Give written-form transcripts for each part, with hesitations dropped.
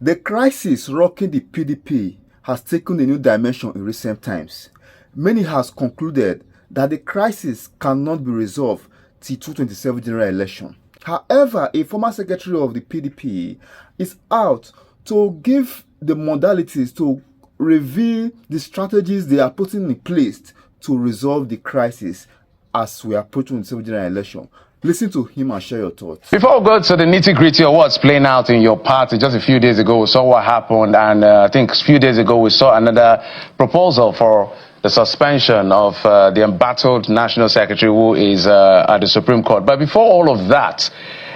The crisis rocking the PDP has taken a new dimension in recent times. Many has concluded that the crisis cannot be resolved till 2027 general election. However, a former secretary of the PDP is out to give the modalities to reveal the strategies they are putting in place to resolve the crisis as we approach 2027 general election. Listen to him and share your thoughts. Before we go to the nitty-gritty of what's playing out in your party, just a few days ago we saw what happened, and I think a few days ago we saw another proposal for the suspension of the embattled national secretary who is at the Supreme Court. But before all of that,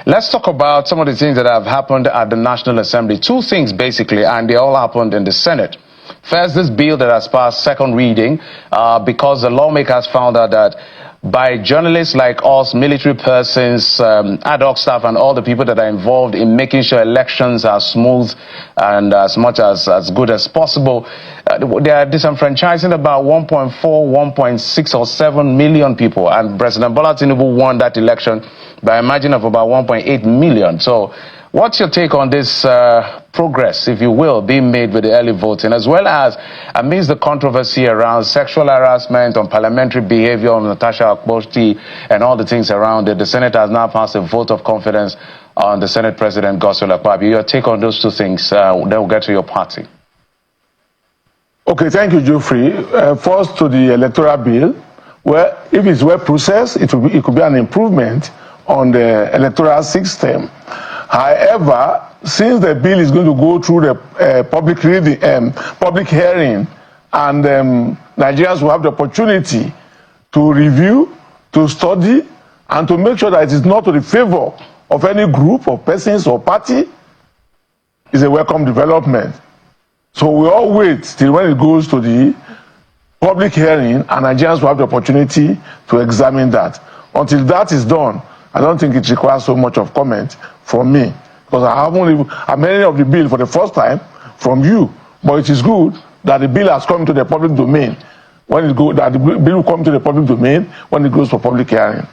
let's talk about some of the things that have happened at the National Assembly. Two things basically, and they all happened in the Senate. First, this bill that has passed second reading because the lawmakers found out that by journalists like us, military persons, ad hoc staff, and all the people that are involved in making sure elections are smooth and as much as good as possible, they are disenfranchising about 1.4, 1.6 or 7 million people. And President Bola Tinubu won that election by a margin of about 1.8 million. So what's your take on this progress, if you will, being made with the early voting, as well as amidst the controversy around sexual harassment, on parliamentary behavior, on Natasha Akpoti, and all the things around it? The Senate has now passed a vote of confidence on the Senate President, Godswill Akpabio. Your take on those two things, then we'll get to your party. Okay, thank you, Geoffrey. First, to the electoral bill, where if it's well processed, it could be an improvement on the electoral system. However, since the bill is going to go through the public hearing, and Nigerians will have the opportunity to review, to study, and to make sure that it is not to the favor of any group of persons or party, is a welcome development. So we all wait till when it goes to the public hearing, and Nigerians will have the opportunity to examine that. Until that is done, I don't think it requires so much of comment from me, because I'm hearing of the bill for the first time from you. But it is good that the bill has come to the public domain. That the bill will come to the public domain when it goes for public hearing.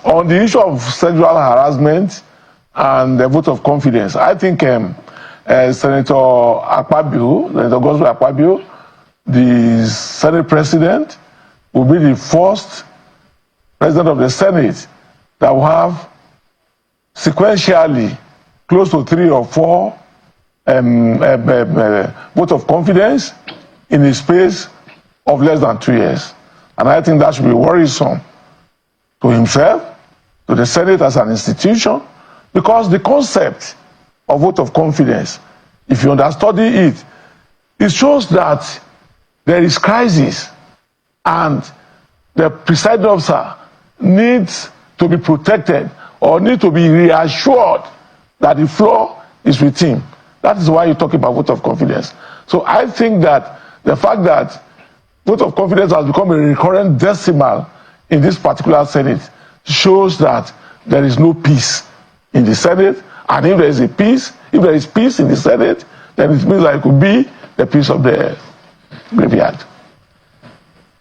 On the issue of sexual harassment and the vote of confidence, I think Senator Akpabio, Senator Godswill Akpabio, the Senate President, will be the first President of the Senate that will have sequentially close to 3 or 4 vote of confidence in a space of less than 2 years. And I think that should be worrisome to himself, to the Senate as an institution, because the concept of vote of confidence, if you understudy it, it shows that there is crisis and the presiding officer needs to be protected or need to be reassured that the floor is with him. That is why you talk about vote of confidence. So I think that the fact that vote of confidence has become a recurrent decimal in this particular Senate shows that there is no peace in the Senate. And if there is a peace, if there is peace in the Senate, then it means that it could be the peace of the graveyard.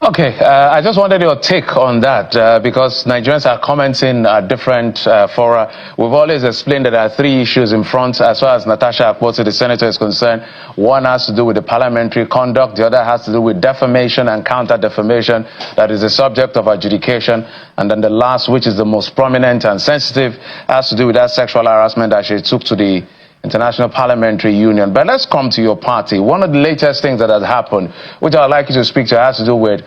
Okay, I just wanted your take on that because Nigerians are commenting at different fora. We've always explained that there are 3 issues in front as far as Natasha Akpoti, the senator, is concerned. One has to do with the parliamentary conduct. The other has to do with defamation and counter-defamation. That is the subject of adjudication. And then the last, which is the most prominent and sensitive, has to do with that sexual harassment that she took to the International Parliamentary Union. But let's come to your party. One of the latest things that has happened, which I'd like you to speak to, has to do with,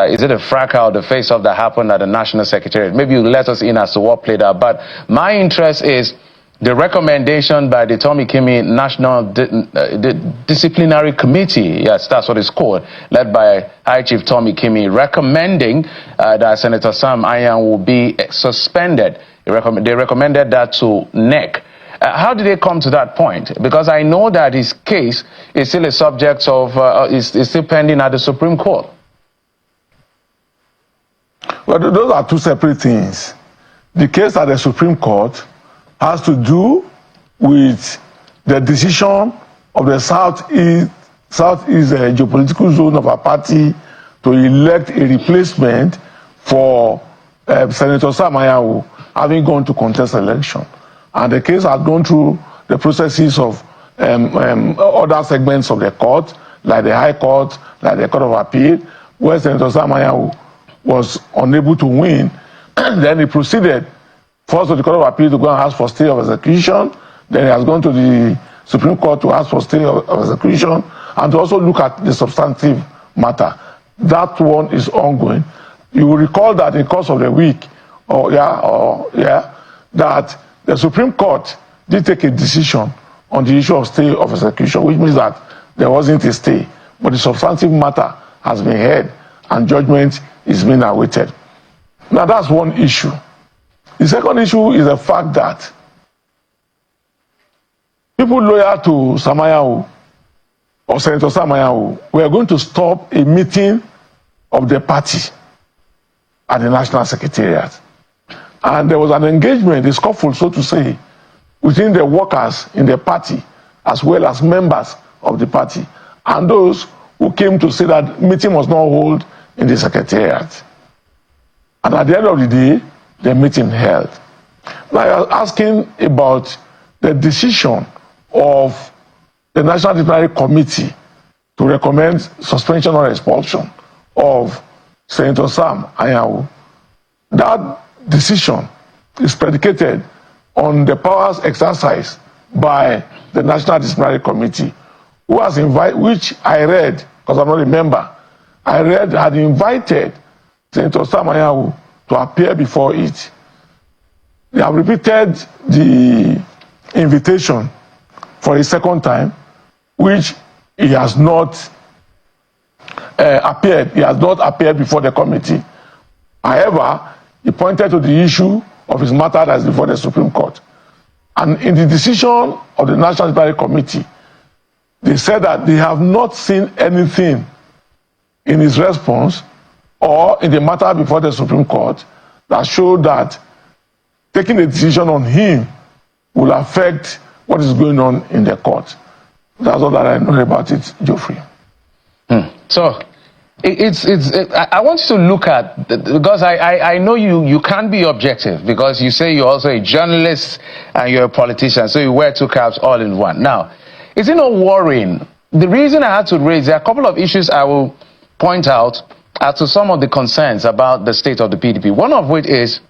is it a fracas or the face-off that happened at the National Secretariat? Maybe you let us in as to what played out. But my interest is the recommendation by the Tommy Kimmy National Disciplinary Committee, yes, that's what it's called, led by High Chief Tommy Kimmy, recommending that Senator Sam Ayan will be suspended. They recommended that to NEC. How did they come to that point? Because I know that his case is still a subject of, is still pending at the Supreme Court. Well, those are 2 separate things. The case at the Supreme Court has to do with the decision of the Southeast geopolitical zone of our party to elect a replacement for Senator Sam Ayan, having gone to contest election. And the case has gone through the processes of other segments of the court, like the High Court, like the Court of Appeal, where Senator Amaewhule was unable to win. Then he proceeded first to the Court of Appeal to go and ask for stay of execution. Then he has gone to the Supreme Court to ask for stay of execution and to also look at the substantive matter. That one is ongoing. You will recall that in the course of the week, that the Supreme Court did take a decision on the issue of stay of execution, which means that there wasn't a stay, but the substantive matter has been heard and judgment is being awaited. Now that's one issue. The second issue is the fact that people loyal to Amaewhule or Senator Amaewhule were going to stop a meeting of the party at the National Secretariat. And there was an engagement, a scuffle, so to say, within the workers in the party, as well as members of the party, and those who came to say that meeting was not held in the Secretariat. And at the end of the day, the meeting held. Now you're asking about the decision of the National Disciplinary Committee to recommend suspension or expulsion of Senator Amaewhule. That decision is predicated on the powers exercised by the National Disciplinary Committee, who has invited, which I read, because I'm not a member, I read had invited Senator Amaewhule to appear before it. They have repeated the invitation for a second time, which he has not appeared. He has not appeared before the committee. However, he pointed to the issue of his matter that is before the Supreme Court. And in the decision of the National Disciplinary Committee, they said that they have not seen anything in his response or in the matter before the Supreme Court that showed that taking a decision on him will affect what is going on in the court. That's all that I know about it, Geoffrey. So, I want you to look at, because I know you can't be objective, because you say you're also a journalist and you're a politician, so you wear two caps all in one. Now, is it not worrying? The reason I had to raise, there are a couple of issues I will point out as to some of the concerns about the state of the PDP. One of which is,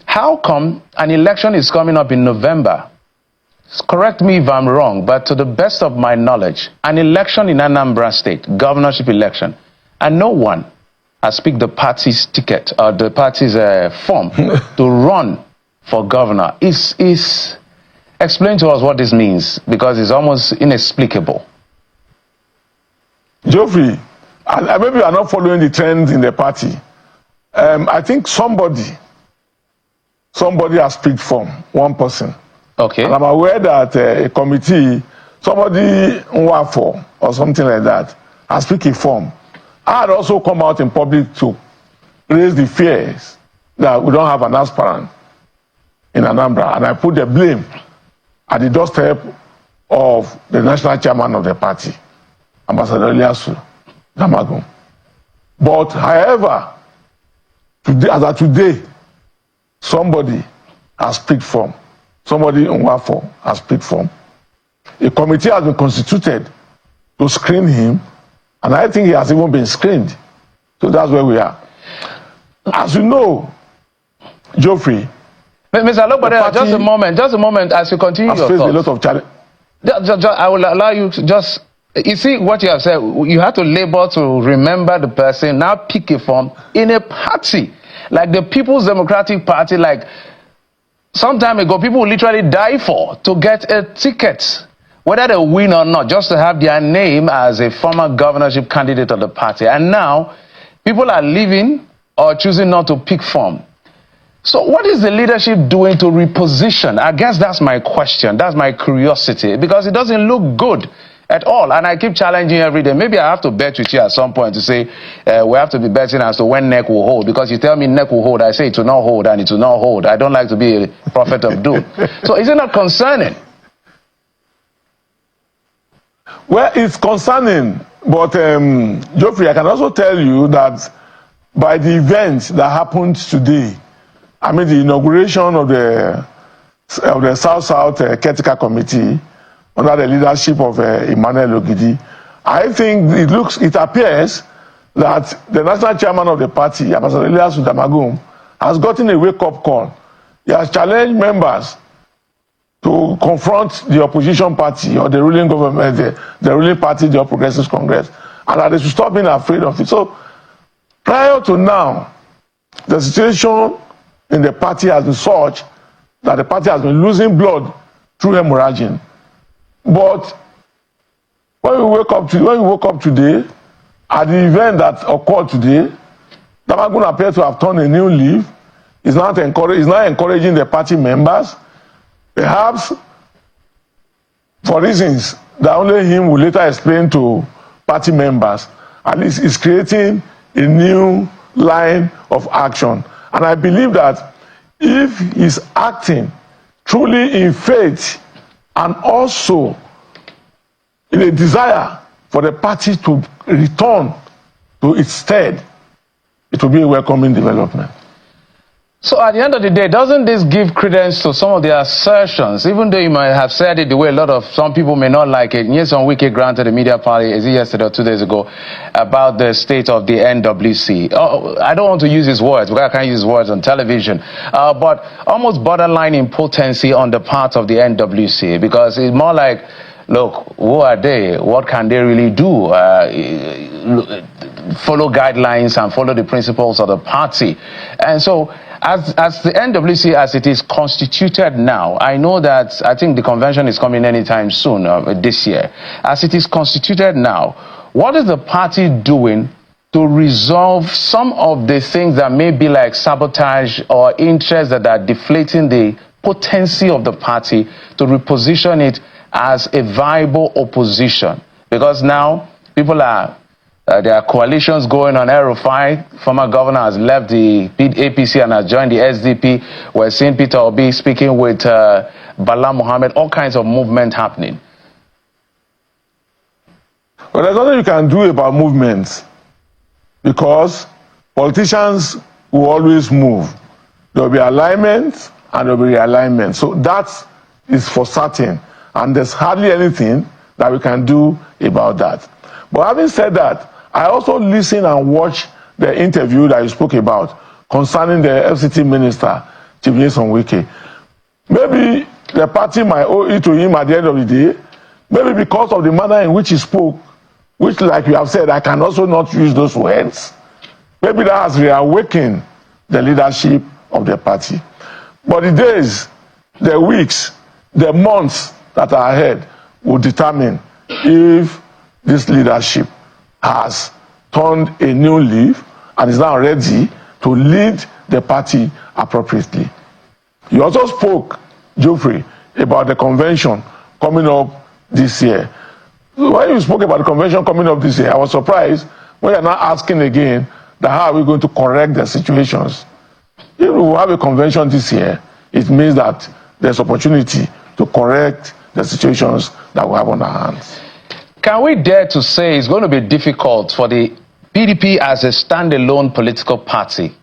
how come an election is coming up in November? Correct me if I'm wrong, but to the best of my knowledge, an election in Anambra State, governorship election, and no one has picked the party's ticket or the party's form to run for governor. Explain to us what this means, because it's almost inexplicable. Geoffrey, maybe you are not following the trends in the party. I think somebody has picked form, one person. Okay. And I'm aware that a committee, somebody Nwafo or something like that, has picked a form. I had also come out in public to raise the fears that we don't have an aspirant in Anambra, and I put the blame at the doorstep of the national chairman of the party, Ambassador Asue Ighodalo. But however, today, as of today, somebody has picked form. Somebody Nwafo has picked form. A committee has been constituted to screen him, and I think he has even been screened. So that's where we are. As you know, Geoffrey, Mr. Alobade, just a moment as you continue your thoughts. A lot of challenge. I will allow you to just, you see what you have said, you have to labor to remember the person, now pick a form in a party, like the People's Democratic Party, like some time ago, people would literally die to get a ticket, whether they win or not, just to have their name as a former governorship candidate of the party. And now, people are leaving or choosing not to pick form. So what is the leadership doing to reposition? I guess that's my question. That's my curiosity, because it doesn't look good at all. And I keep challenging every day. Maybe I have to bet with you at some point to say we have to be betting as to when neck will hold, because you tell me neck will hold, I say it will not hold, and it will not hold. I don't like to be a prophet of doom. So is it not concerning? Well, it's concerning, but Geoffrey, I can also tell you that by the event that happened today, I mean the inauguration of the South-South Caretaker Committee, under the leadership of Emmanuel Ogidi, I think it appears that the national chairman of the party, Ambassador Elias Udamagum, has gotten a wake-up call. He has challenged members to confront the opposition party or the ruling government, the ruling party, the All Progressives Congress, and that they should stop being afraid of it. So, prior to now, the situation in the party has been such that the party has been losing blood through hemorrhaging. But when we woke up today, at the event that occurred today, Damagun appears to have turned a new leaf. He's now encouraging the party members, perhaps for reasons that only him will later explain to party members. At least he's creating a new line of action. And I believe that if he's acting truly in faith and also in a desire for the party to return to its stead, it will be a welcoming development. So at the end of the day, doesn't this give credence to some of the assertions, even though you might have said it the way some people may not like it? Nyesom Wike granted a media party, is it yesterday or 2 days ago, about the state of the NWC. I don't want to use his words, because I can't use his words on television, but almost borderline impotency on the part of the NWC, because it's more like, look, who are they? What can they really do? Follow guidelines and follow the principles of the party. And so, as the NWC, as it is constituted now, I know that I think the convention is coming anytime soon this year. As it is constituted now, what is the party doing to resolve some of the things that may be like sabotage or interests that are deflating the potency of the party to reposition it as a viable opposition? Because now people there are coalitions going on. El-Rufai, former governor, has left the APC and has joined the SDP. We're seeing Peter Obi speaking with Bala Mohammed, all kinds of movement happening. Well, there's nothing you can do about movements, because politicians will always move. There will be alignment and there will be realignment. So that is for certain. And there's hardly anything that we can do about that. But having said that, I also listen and watch the interview that you spoke about concerning the FCT minister, Chief Nyesom Wike. Maybe the party might owe it to him at the end of the day, maybe because of the manner in which he spoke, which, like you have said, I can also not use those words. Maybe that has reawakened the leadership of the party. But the days, the weeks, the months that are ahead will determine if this leadership has turned a new leaf and is now ready to lead the party appropriately. You also spoke, Geoffrey, about the convention coming up this year. When you spoke about the convention coming up this year, I was surprised when you're now asking again that how are we going to correct the situations. If we have a convention this year, it means that there's opportunity to correct the situations that we have on our hands. Can we dare to say it's going to be difficult for the PDP as a standalone political party?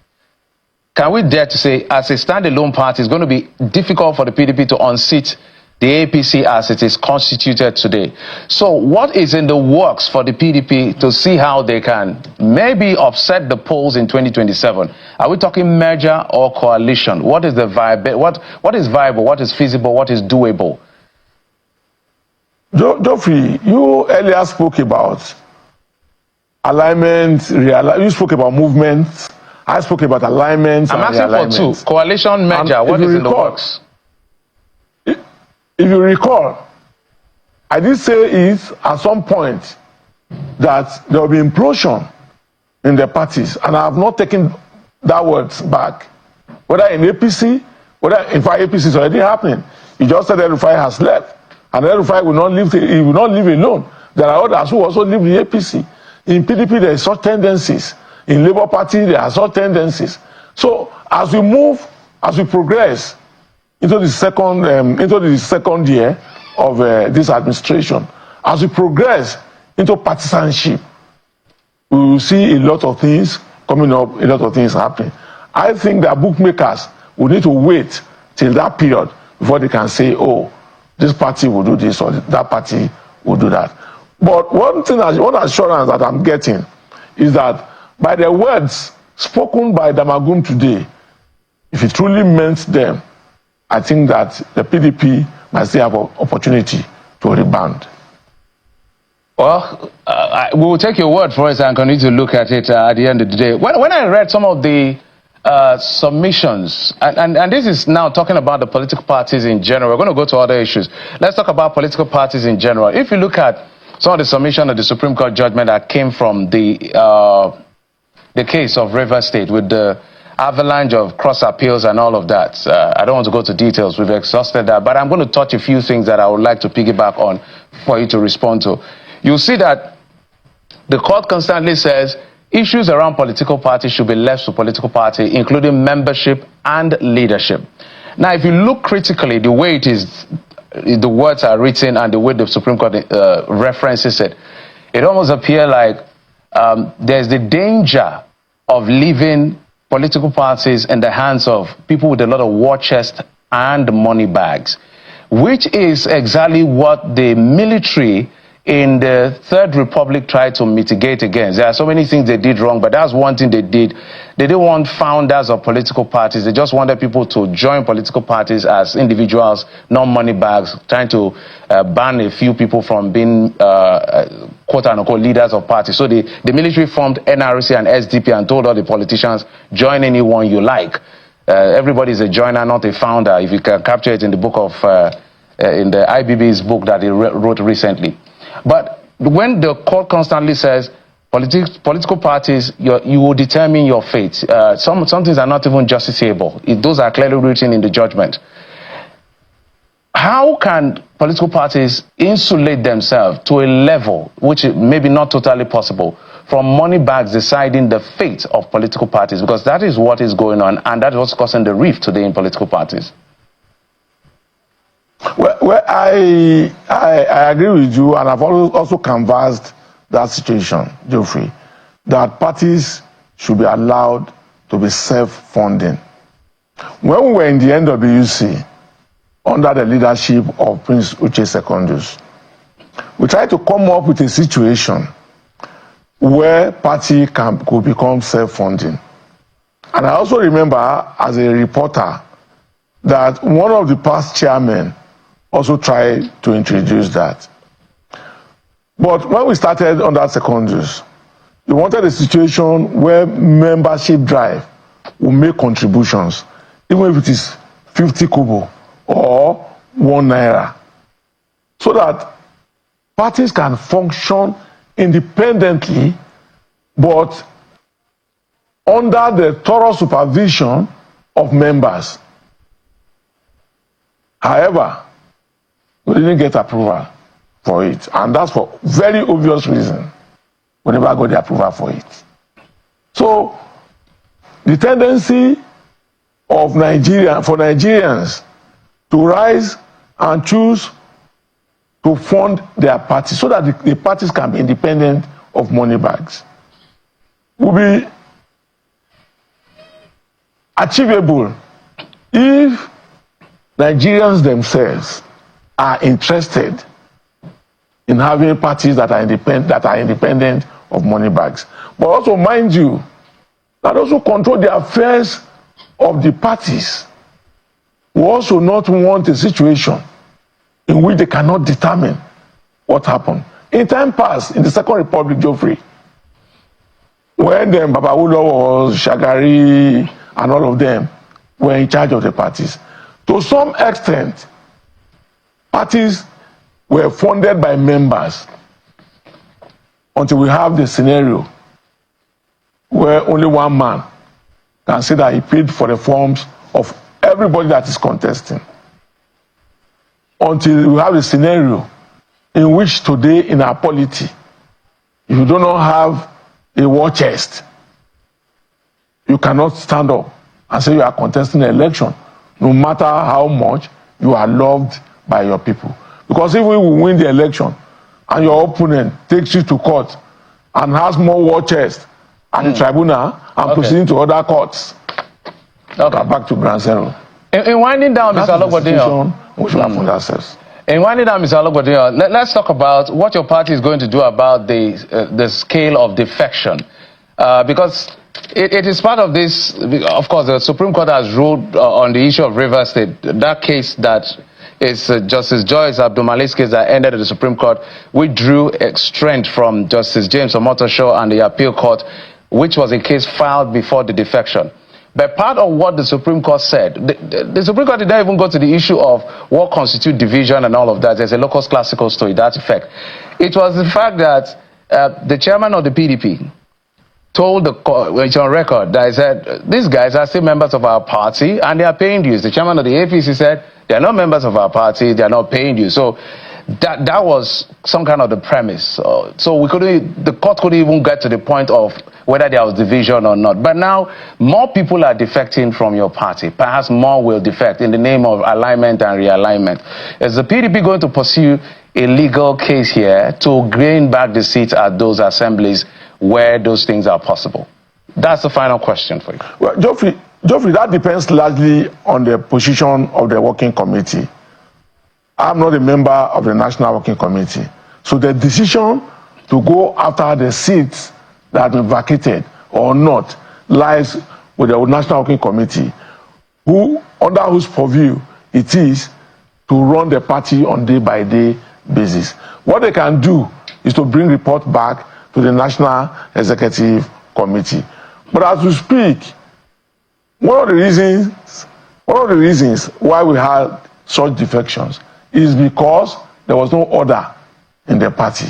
Can we dare to say, as a standalone party, it's going to be difficult for the PDP to unseat the APC as it is constituted today? So what is in the works for the PDP to see how they can maybe upset the polls in 2027? Are we talking merger or coalition? What is the what is viable, what is feasible, what is doable? Geoffrey, you earlier spoke about alignment, you spoke about movement. I spoke about alignment. I'm asking for two. Coalition, merger, what is in the works? If you recall, I did say it at some point that there will be implosion in the parties, and I have not taken that words back. Whether in APC, whether in fact APC is already happening. You just said El-Rufai has left. And El-Rufai will not live alone. There are others who also live in APC. In PDP, there are such tendencies. In Labour Party, there are such tendencies. So as we progress into the second year of this administration, as we progress into partisanship, we will see a lot of things coming up, a lot of things happening. I think that bookmakers will need to wait till that period before they can say, oh, this party will do this or that party will do that. But one assurance that I'm getting is that by the words spoken by Damagum today, if it truly meant them, I think that the PDP might still have an opportunity to rebound. Well, we will take your word for it and continue to look at it at the end of the day. When I read some of the submissions, and this is now talking about the political parties in general, we're going to go to other issues. Let's talk about political parties in general. If you look at some of the submission of the Supreme Court judgment that came from the case of Rivers State with the avalanche of cross appeals and all of that, I don't want to go to details, we've exhausted that, but I'm going to touch a few things that I would like to piggyback on for you to respond to. You'll see that the court constantly says issues around political parties should be left to political party, including membership and leadership. Now, if you look critically, the way it is, the words are written and the way the Supreme Court references it, it almost appears like there's the danger of leaving political parties in the hands of people with a lot of war chest and money bags, which is exactly what the military in the Third Republic tried to mitigate against. There are so many things they did wrong, but that's one thing they did. They didn't want founders of political parties. They just wanted people to join political parties as individuals, not money bags, trying to ban a few people from being quote-unquote leaders of parties. So the military formed NRC and SDP and told all the politicians, join anyone you like. Everybody is a joiner, not a founder, if you can capture it in the book of, in the IBB's book that he wrote recently. But when the court constantly says political parties, you will determine your fate, some things are not even justiciable. Those are clearly written in the judgment. How can political parties insulate themselves to a level which is maybe not totally possible from money bags deciding the fate of political parties? Because that is what is going on, and that is what's causing the rift today in political parties. Well, I agree with you, and I've also canvassed that situation, Geoffrey, that parties should be allowed to be self-funding. When we were in the NWC, under the leadership of Prince Uche Secondus, we tried to come up with a situation where party could become self-funding. And I also remember, as a reporter, that one of the past chairmen also tried to introduce that. But when we started under Secondus, we wanted a situation where membership drive will make contributions, even if it is 50 kobo or 1 naira, so that parties can function independently, but under the thorough supervision of members. However, we didn't get approval for it, and that's for very obvious reason. We never got the approval for it. So the tendency of Nigerians to rise and choose to fund their parties so that the parties can be independent of money bags will be achievable if Nigerians themselves are interested in having parties that are independent of money bags. But also, mind you, that also control the affairs of the parties. We also not want a situation in which they cannot determine what happened. In time past, in the Second Republic, Geoffrey, when Babawulo was Shagari and all of them were in charge of the parties, to some extent, parties were funded by members until we have the scenario where only one man can say that he paid for the forms of everybody that is contesting. Until we have a scenario in which today in our polity, if you do not have a war chest, you cannot stand up and say you are contesting an election, no matter how much you are loved by your people. Because if we will win the election and your opponent takes you to court and has more war chest at the tribunal and proceeding to other courts, back to ground zero. In winding down, Mr. Ologbodinyo, we should have found ourselves. In winding down, Mr. Ologbondiyan, let's talk about what your party is going to do about the scale of defection. Because it is part of this. Of course, the Supreme Court has ruled on the issue of Rivers State. That case that is Justice Joyce Abdulmalik's case that ended at the Supreme Court, withdrew strength from Justice James Omotosho and the appeal court, which was a case filed before the defection. But part of what the Supreme Court said, the Supreme Court did not even go to the issue of what constitutes division and all of that. There's a locus classicus to that effect. It was the fact that the chairman of the PDP told the court, which on record, that he said, these guys are still members of our party and they are paying dues. The chairman of the APC said, they are not members of our party, they are not paying dues. So that was some kind of the premise. So the court couldn't even get to the point of whether there was division or not. But now more people are defecting from your party. Perhaps more will defect in the name of alignment and realignment. Is the PDP going to pursue a legal case here to gain back the seats at those assemblies where those things are possible? That's the final question for you. Well, Geoffrey, that depends largely on the position of the working committee. I'm not a member of the National Working Committee. So the decision to go after the seats that have been vacated or not lies with the National Working Committee, under whose purview it is to run the party on day-by-day basis. What they can do is to bring report back to the National Executive Committee. But as we speak, one of the reasons why we had such defections is because there was no order in the party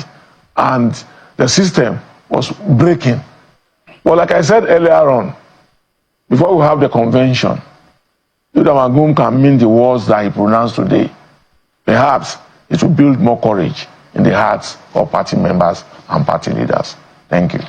and the system was breaking. Well, like I said earlier on, before we have the convention, if Damagum can mean the words that he pronounced today, perhaps it will build more courage in the hearts of party members and party leaders. Thank you.